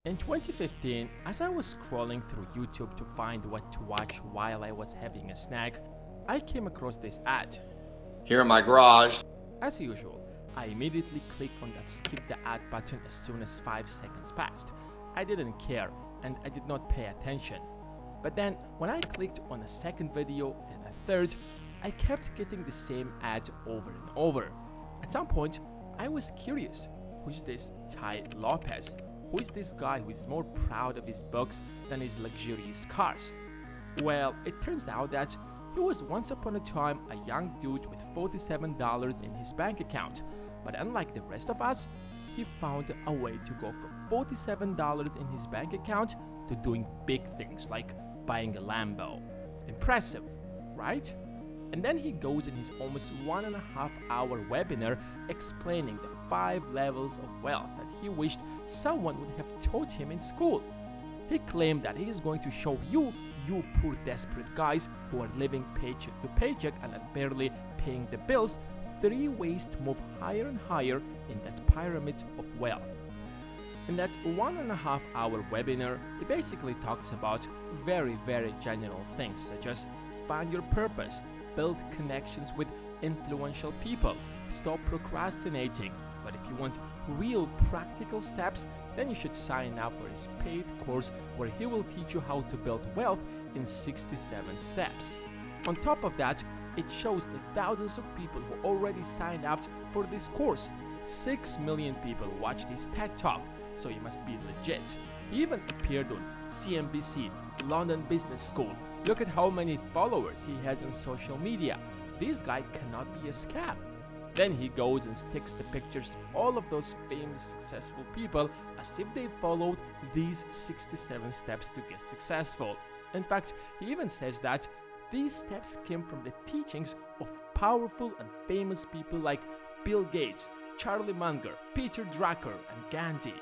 In 2015, as I was scrolling through YouTube to find what to watch while I was having a snack, I came across this ad. Here in my garage. As usual, I immediately clicked on that skip the ad button as soon as 5 seconds passed. I didn't care and I did not pay attention. But then when I clicked on a second video, then a third, I kept getting the same ad over and over. At some point, I was curious, who's this Tai Lopez? Who is this guy who is more proud of his books than his luxurious cars? Well, it turns out that he was once upon a time a young dude with $47 in his bank account, but unlike the rest of us, he found a way to go from $47 in his bank account to doing big things like buying a Lambo. Impressive, right? And then he goes in his almost 1.5-hour webinar explaining the 5 levels of wealth that he wished someone would have taught him in school. He claimed that he is going to show you poor desperate guys who are living paycheck to paycheck and are barely paying the bills, 3 ways to move higher and higher in that pyramid of wealth. In that 1.5-hour webinar, he basically talks about very general things such as find your purpose, build connections with influential people, stop procrastinating. But if you want real practical steps, then you should sign up for his paid course where he will teach you how to build wealth in 67 steps. On top of that, it shows the thousands of people who already signed up for this course. 6 million people watched his TED Talk, so he must be legit. He even appeared on CNBC, London Business School. Look at how many followers he has on social media. This guy cannot be a scam. Then he goes and sticks the pictures of all of those famous successful people as if they followed these 67 steps to get successful. In fact, he even says that these steps came from the teachings of powerful and famous people like Bill Gates, Charlie Munger, Peter Drucker, and Gandhi.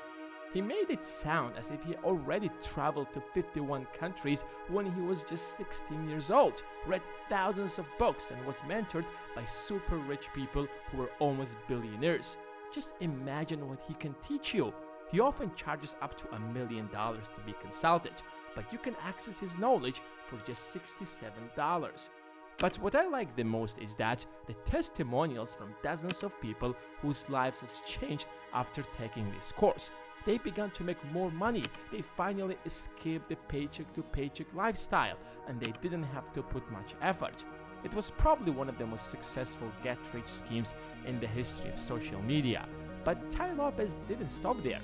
He made it sound as if he already traveled to 51 countries when he was just 16 years old, read thousands of books and was mentored by super rich people who were almost billionaires. Just imagine what he can teach you. He often charges up to $1 million to be consulted, but you can access his knowledge for just $67. But what I like the most is that the testimonials from dozens of people whose lives have changed after taking this course. They began to make more money, they finally escaped the paycheck to paycheck lifestyle, and they didn't have to put much effort. It was probably one of the most successful get-rich schemes in the history of social media. But Tai Lopez didn't stop there.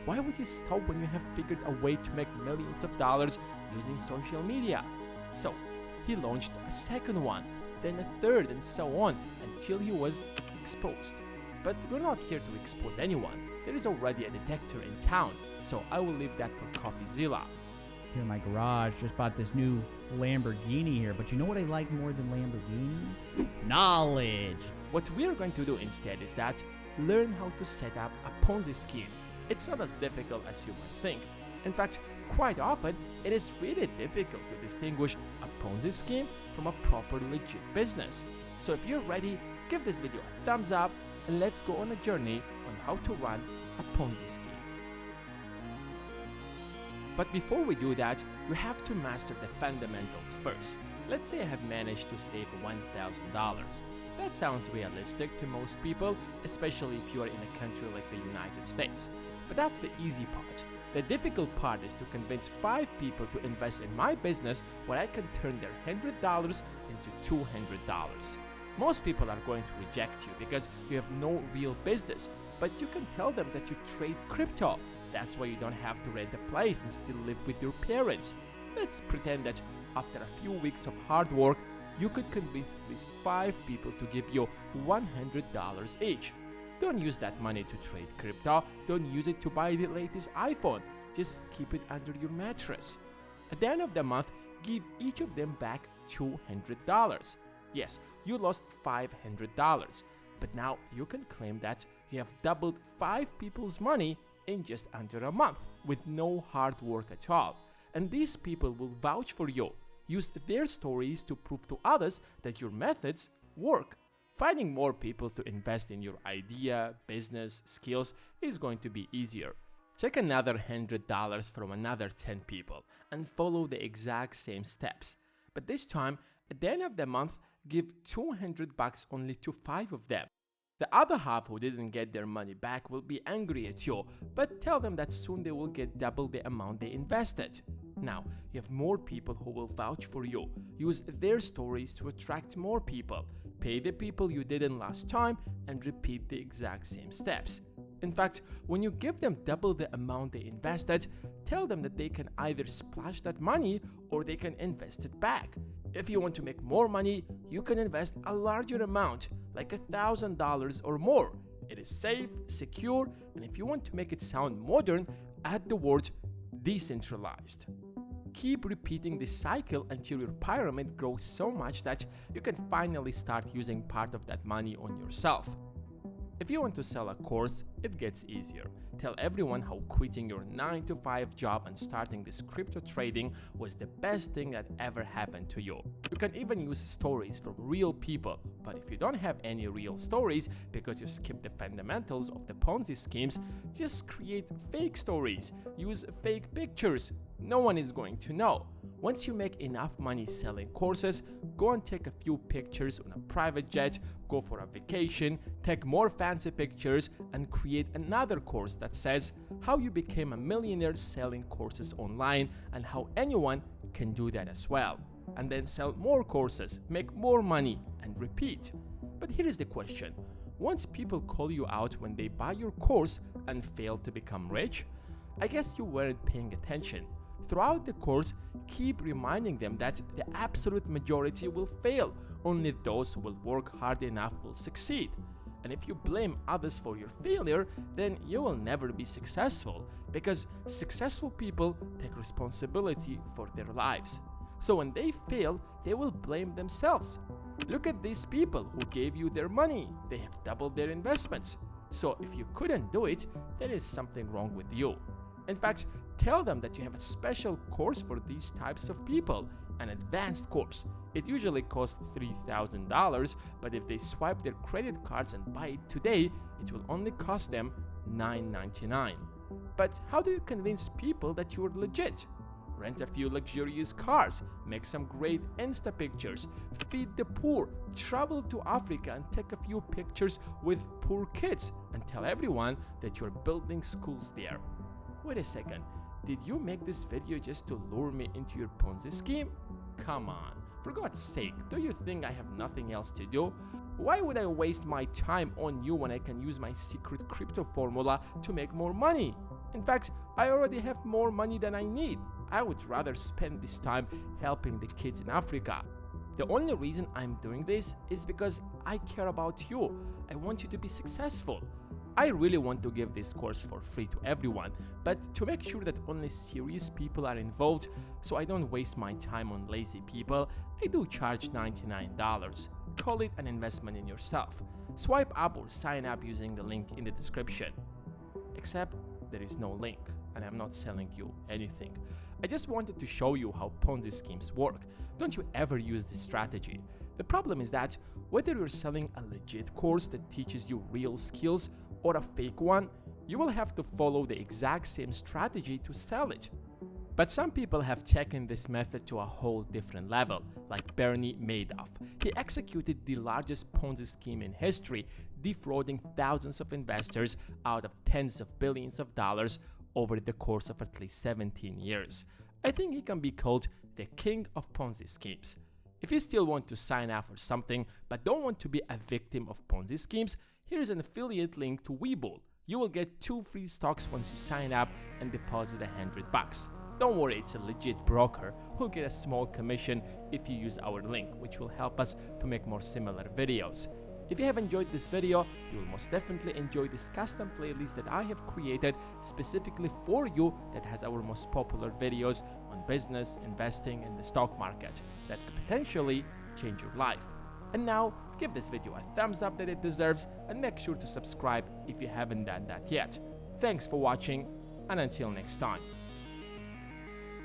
Why would you stop when you have figured a way to make millions of dollars using social media? So, he launched a second one, then a third, and so on, until he was exposed. But we're not here to expose anyone. There is already a detector in town, so I will leave that for CoffeeZilla. Here in my garage, just bought this new Lamborghini here, but you know what I like more than Lamborghinis? Knowledge! What we are going to do instead is that learn how to set up a Ponzi scheme. It's not as difficult as you might think. In fact, quite often, it is really difficult to distinguish a Ponzi scheme from a proper legit business. So if you're ready, give this video a thumbs up and let's go on a journey on how to run a Ponzi scheme. But before we do that, you have to master the fundamentals first. Let's say I have managed to save $1,000. That sounds realistic to most people, especially if you are in a country like the United States. But that's the easy part. The difficult part is to convince 5 people to invest in my business where I can turn their $100 into $200. Most people are going to reject you because you have no real business, but you can tell them that you trade crypto. That's why you don't have to rent a place and still live with your parents. Let's pretend that after a few weeks of hard work, you could convince at least 5 people to give you $100 each. Don't use that money to trade crypto, don't use it to buy the latest iPhone, just keep it under your mattress. At the end of the month, give each of them back $200. Yes, you lost $500, but now you can claim that you have doubled 5 people's money in just under a month with no hard work at all. And these people will vouch for you. Use their stories to prove to others that your methods work. Finding more people to invest in your idea, business, skills is going to be easier. Take another $100 from another 10 people and follow the exact same steps. But this time, at the end of the month, give $200 only to 5 of them. The other half who didn't get their money back will be angry at you, but tell them that soon they will get double the amount they invested. Now, you have more people who will vouch for you. Use their stories to attract more people. Pay the people you didn't last time and repeat the exact same steps. In fact, when you give them double the amount they invested, tell them that they can either splash that money or they can invest it back. If you want to make more money, you can invest a larger amount, like $1,000 or more. It is safe, secure, and if you want to make it sound modern, add the word decentralized. Keep repeating this cycle until your pyramid grows so much that you can finally start using part of that money on yourself. If you want to sell a course, it gets easier. Tell everyone how quitting your 9-to-5 job and starting this crypto trading was the best thing that ever happened to you. You can even use stories from real people, but if you don't have any real stories because you skipped the fundamentals of the Ponzi schemes, just create fake stories. Use fake pictures. No one is going to know. Once you make enough money selling courses, go and take a few pictures on a private jet, go for a vacation, take more fancy pictures, and create another course that says how you became a millionaire selling courses online and how anyone can do that as well. And then sell more courses, make more money, and repeat. But here is the question. Once people call you out when they buy your course and fail to become rich, I guess you weren't paying attention. Throughout the course, keep reminding them that the absolute majority will fail. Only those who will work hard enough will succeed. And if you blame others for your failure, then you will never be successful, because successful people take responsibility for their lives. So when they fail, they will blame themselves. Look at these people who gave you their money. They have doubled their investments. So if you couldn't do it, there is something wrong with you. In fact, tell them that you have a special course for these types of people, an advanced course. It usually costs $3,000, but if they swipe their credit cards and buy it today, it will only cost them $9.99. But how do you convince people that you are legit? Rent a few luxurious cars, make some great Insta pictures, feed the poor, travel to Africa and take a few pictures with poor kids, and tell everyone that you're building schools there. Wait a second, did you make this video just to lure me into your Ponzi scheme? Come on, for God's sake, do you think I have nothing else to do? Why would I waste my time on you when I can use my secret crypto formula to make more money? In fact, I already have more money than I need. I would rather spend this time helping the kids in Africa. The only reason I'm doing this is because I care about you. I want you to be successful. I really want to give this course for free to everyone, but to make sure that only serious people are involved, so I don't waste my time on lazy people, I do charge $99. Call it an investment in yourself. Swipe up or sign up using the link in the description. Except there is no link, and I'm not selling you anything. I just wanted to show you how Ponzi schemes work. Don't you ever use this strategy. The problem is that whether you're selling a legit course that teaches you real skills or a fake one, you will have to follow the exact same strategy to sell it. But some people have taken this method to a whole different level, like Bernie Madoff. He executed the largest Ponzi scheme in history, defrauding thousands of investors out of tens of billions of dollars over the course of at least 17 years. I think he can be called the king of Ponzi schemes. If you still want to sign up for something but don't want to be a victim of Ponzi schemes, here is an affiliate link to Webull. You will get 2 free stocks once you sign up and deposit $100. Don't worry, it's a legit broker who'll get a small commission if you use our link, which will help us to make more similar videos. If you have enjoyed this video, you will most definitely enjoy this custom playlist that I have created specifically for you that has our most popular videos on business, investing, and the stock market that could potentially change your life. And now, give this video a thumbs up that it deserves and make sure to subscribe if you haven't done that yet. Thanks for watching, and until next time.